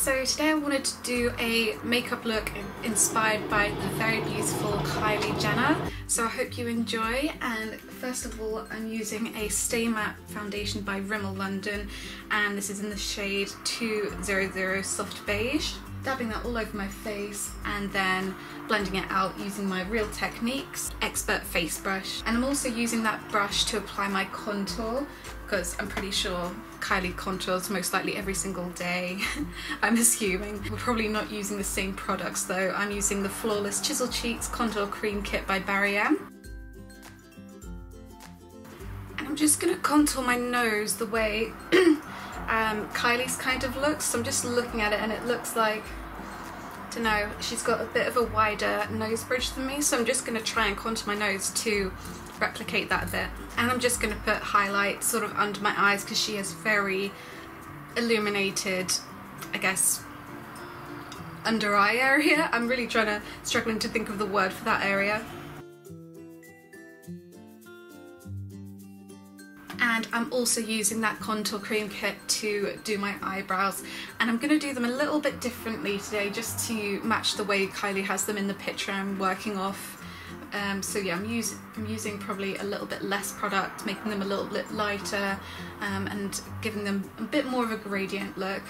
So today I wanted to do a makeup look inspired by the very beautiful Kylie Jenner. So I hope you enjoy, and first of all I'm using a Stay Matte foundation by Rimmel London, and this is in the shade 200 Soft Beige. Dabbing that all over my face and then blending it out using my Real Techniques Expert Face Brush. And I'm also using that brush to apply my contour, because I'm pretty sure Kylie contours most likely every single day. I'm assuming. We're probably not using the same products though. I'm using the Flawless Chisel Cheeks Contour Cream Kit by BarryM. And I'm just gonna contour my nose the way Kylie's kind of looks. So I'm just looking at it and it looks like, I don't know, she's got a bit of a wider nose bridge than me, so I'm just going to try and contour my nose to replicate that a bit. And I'm just going to put highlight sort of under my eyes because she has very illuminated, I guess, under eye area. I'm really struggling to think of the word for that area. And I'm also using that contour cream kit to do my eyebrows, and I'm going to do them a little bit differently today just to match the way Kylie has them in the picture I'm working off. So yeah, I'm using probably a little bit less product, making them a little bit lighter and giving them a bit more of a gradient look.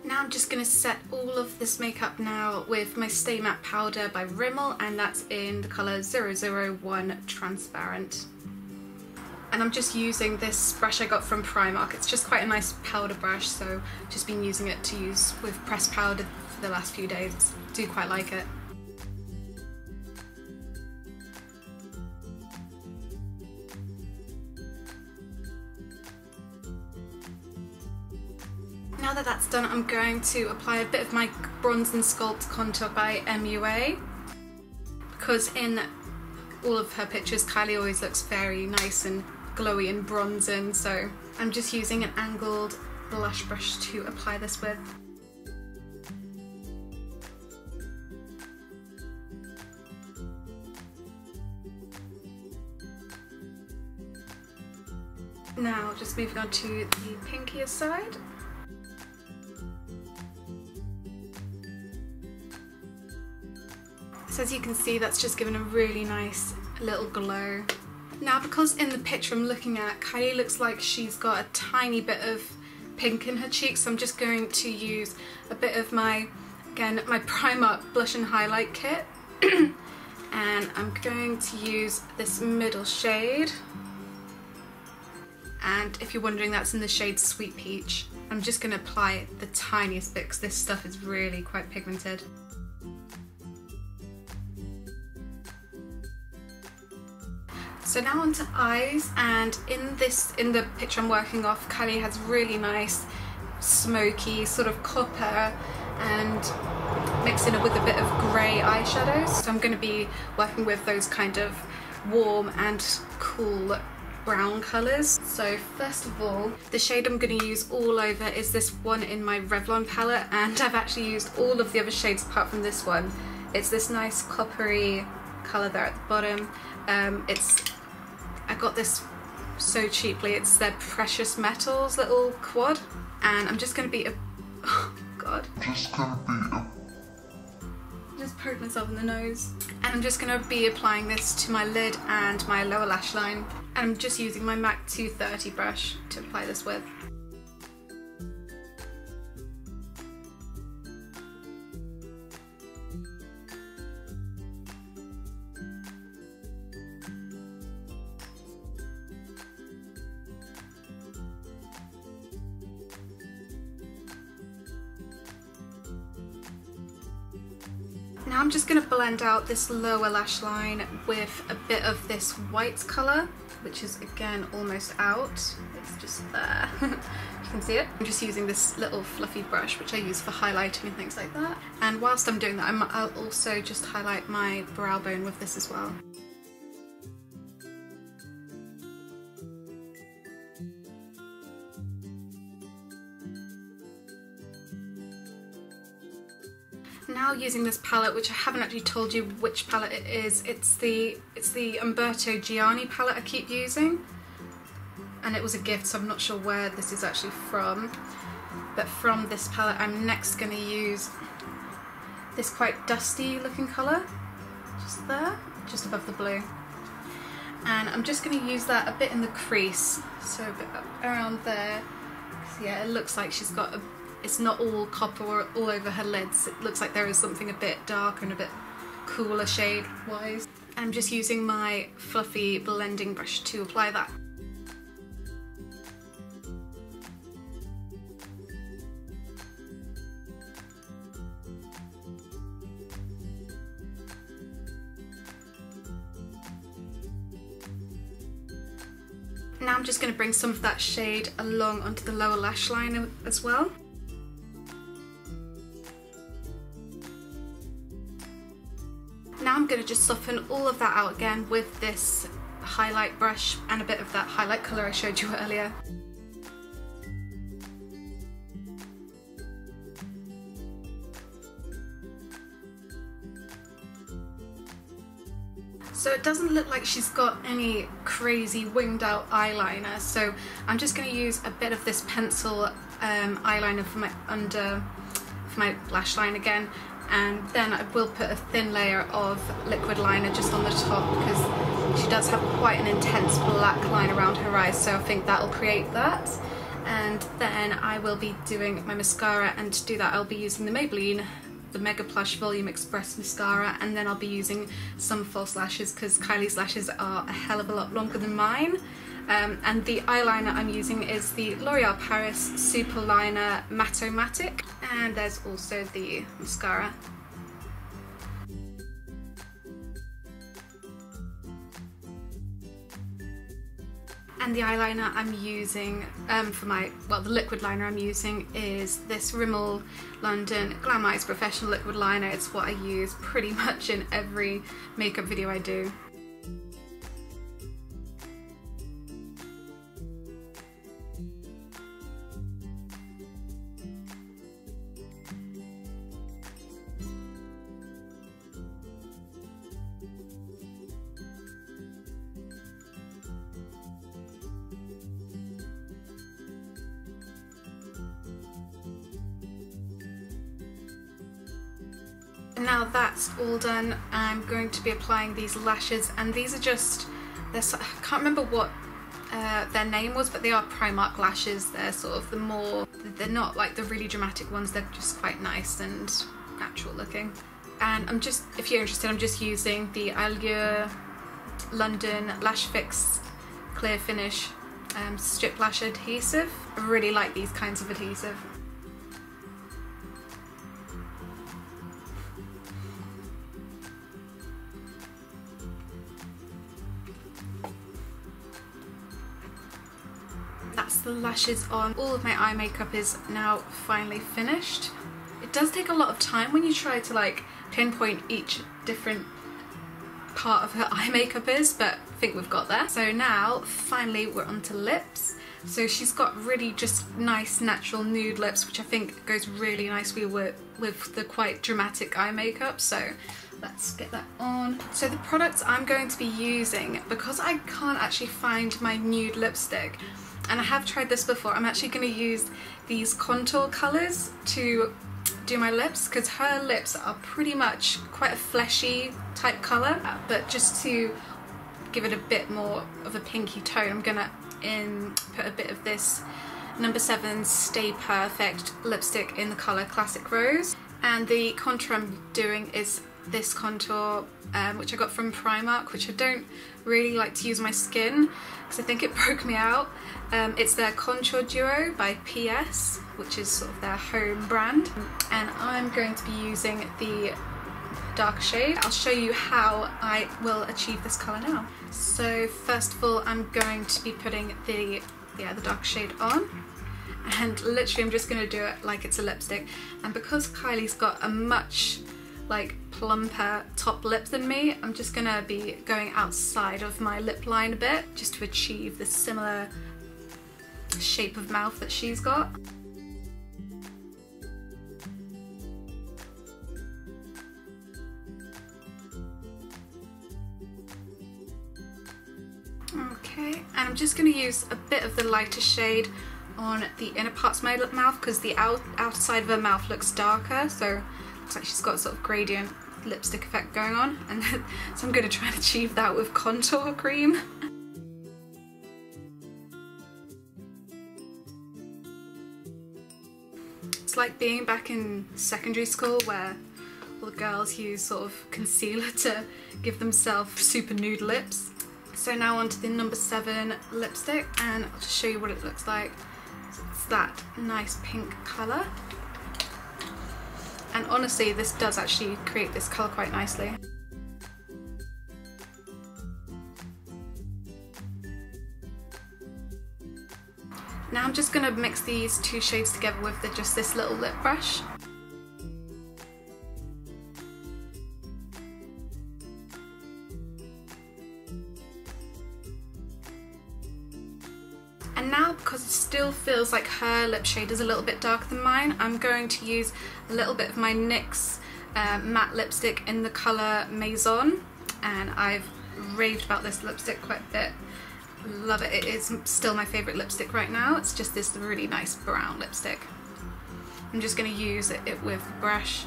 Now I'm just going to set all of this makeup now with my Stay Matte powder by Rimmel, and that's in the colour 001 Transparent. And I'm just using this brush I got from Primark. It's just quite a nice powder brush, so I've just been using it to use with pressed powder for the last few days. I do quite like it. Now that that's done, I'm going to apply a bit of my Bronze and Sculpt contour by MUA, because in all of her pictures Kylie always looks very nice and glowy and bronzing, so I'm just using an angled blush brush to apply this with. Now just moving on to the pinkier side. So as you can see, that's just given a really nice little glow. Now because in the picture I'm looking at, Kylie looks like she's got a tiny bit of pink in her cheeks, so I'm just going to use a bit of my, again, my Primark blush and highlight kit. And I'm going to use this middle shade. And if you're wondering, that's in the shade Sweet Peach. I'm just going to apply the tiniest bit because this stuff is really quite pigmented. So now onto eyes, and in the picture I'm working off, Kylie has really nice smoky sort of copper and mixing it with a bit of grey eyeshadows. So I'm going to be working with those kind of warm and cool brown colours. So first of all, the shade I'm going to use all over is this one in my Revlon palette, and I've actually used all of the other shades apart from this one. It's this nice coppery colour there at the bottom. I got this so cheaply. It's their Precious Metals little quad, and I'm just going to be oh god. Just poked myself in the nose. And I'm just going to be applying this to my lid and my lower lash line. And I'm just using my MAC 230 brush to apply this with. Now I'm just going to blend out this lower lash line with a bit of this white colour, which is again almost out. It's just there. You can see it. I'm just using this little fluffy brush which I use for highlighting and things like that. And whilst I'm doing that, I'll also just highlight my brow bone with this as well. Now using this palette, which I haven't actually told you which palette it is, it's the Umberto Gianni palette I keep using, and it was a gift, so I'm not sure where this is actually from, but from this palette I'm next going to use this quite dusty looking colour, just there, just above the blue, and I'm just going to use that a bit in the crease, so a bit up around there. So yeah, it looks like she's got it's not all copper or all over her lids. It looks like there is something a bit darker and a bit cooler shade wise. I'm just using my fluffy blending brush to apply that. Now I'm just going to bring some of that shade along onto the lower lash line as well. Now I'm going to just soften all of that out again with this highlight brush and a bit of that highlight colour I showed you earlier. So it doesn't look like she's got any crazy winged out eyeliner, so I'm just going to use a bit of this pencil eyeliner for my lash line again, and then I will put a thin layer of liquid liner just on the top because she does have quite an intense black line around her eyes, so I think that'll create that. And then I will be doing my mascara, and to do that I'll be using the Maybelline the Mega Plush Volume Express Mascara, and then I'll be using some false lashes because Kylie's lashes are a hell of a lot longer than mine. And the eyeliner I'm using is the L'Oreal Paris Super Liner Matic, and there's also the mascara. And the eyeliner I'm using the liquid liner I'm using is this Rimmel London Glam'Eyes Professional Liquid Liner. It's what I use pretty much in every makeup video I do. Now that's all done, I'm going to be applying these lashes, and these are just, I can't remember what their name was, but they are Primark lashes. They're sort of they're not like the really dramatic ones, they're just quite nice and natural looking. And I'm just, if you're interested, I'm just using the Eyelure London Lash Fix Clear Finish Striplash adhesive. I really like these kinds of adhesive. That's the lashes on. All of my eye makeup is now finally finished. It does take a lot of time when you try to like pinpoint each different part of her eye makeup is, but I think we've got there. So now finally we're onto lips. So she's got really just nice natural nude lips, which I think goes really nicely with the quite dramatic eye makeup. So let's get that on. So the products I'm going to be using, because I can't actually find my nude lipstick, and I have tried this before, I'm actually going to use these contour colours to do my lips, because her lips are pretty much quite a fleshy type colour, but just to give it a bit more of a pinky tone, I'm going to put a bit of this No. 7 Stay Perfect lipstick in the colour Classic Rose. And the contour I'm doing is this contour which I got from Primark, which I don't really like to use on my skin because I think it broke me out. It's their Contour Duo by PS, which is sort of their home brand, and I'm going to be using the dark shade. I'll show you how I will achieve this colour now. So first of all, I'm going to be putting the dark shade on, and literally I'm just going to do it like it's a lipstick. And because Kylie's got a much like plumper top lip than me, I'm just going to be going outside of my lip line a bit just to achieve the similar shape of mouth that she's got. I'm just going to use a bit of the lighter shade on the inner parts of my mouth because the outside of her mouth looks darker, so it looks like she's got a sort of gradient lipstick effect going on, and so I'm going to try and achieve that with contour cream. It's like being back in secondary school where all the girls use sort of concealer to give themselves super nude lips. So now onto the number 7 lipstick, and I'll just show you what it looks like. So it's that nice pink colour. And honestly, this does actually create this colour quite nicely. Now I'm just going to mix these 2 shades together with just this little lip brush. And now, because it still feels like her lip shade is a little bit darker than mine, I'm going to use a little bit of my NYX matte lipstick in the colour Maison, and I've raved about this lipstick quite a bit. Love it. It is still my favourite lipstick right now. It's just this really nice brown lipstick. I'm just going to use it with the brush.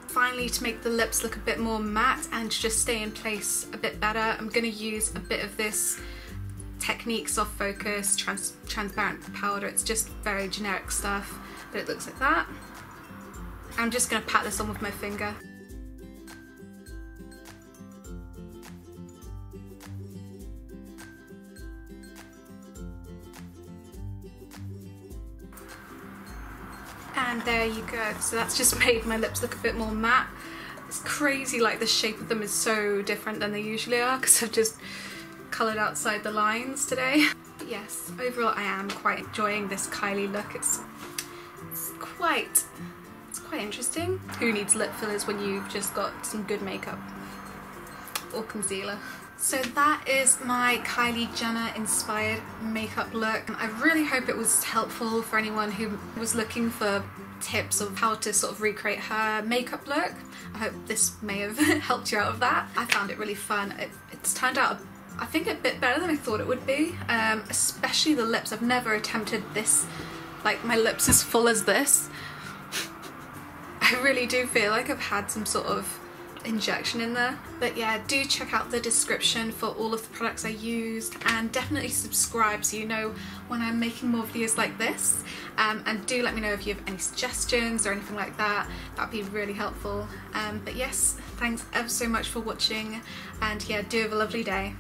Finally, to make the lips look a bit more matte and just stay in place a bit better, I'm going to use a bit of this Technic Soft Focus transparent powder. It's just very generic stuff, but it looks like that. I'm just going to pat this on with my finger. And there you go. So that's just made my lips look a bit more matte. It's crazy, like the shape of them is so different than they usually are because I've just coloured outside the lines today. But yes, overall I am quite enjoying this Kylie look. It's quite interesting. Who needs lip fillers when you've just got some good makeup or concealer? So that is my Kylie Jenner inspired makeup look. I really hope it was helpful for anyone who was looking for tips of how to sort of recreate her makeup look. I hope this may have helped you out of that. I found it really fun. It's turned out I think a bit better than I thought it would be, especially the lips. I've never attempted this, like my lips as full as this. I really do feel like I've had some sort of injection in there. But yeah, do check out the description for all of the products I used, and definitely subscribe so you know when I'm making more videos like this, and do let me know if you have any suggestions or anything like that. That'd be really helpful. But yes, thanks ever so much for watching, and yeah, do have a lovely day.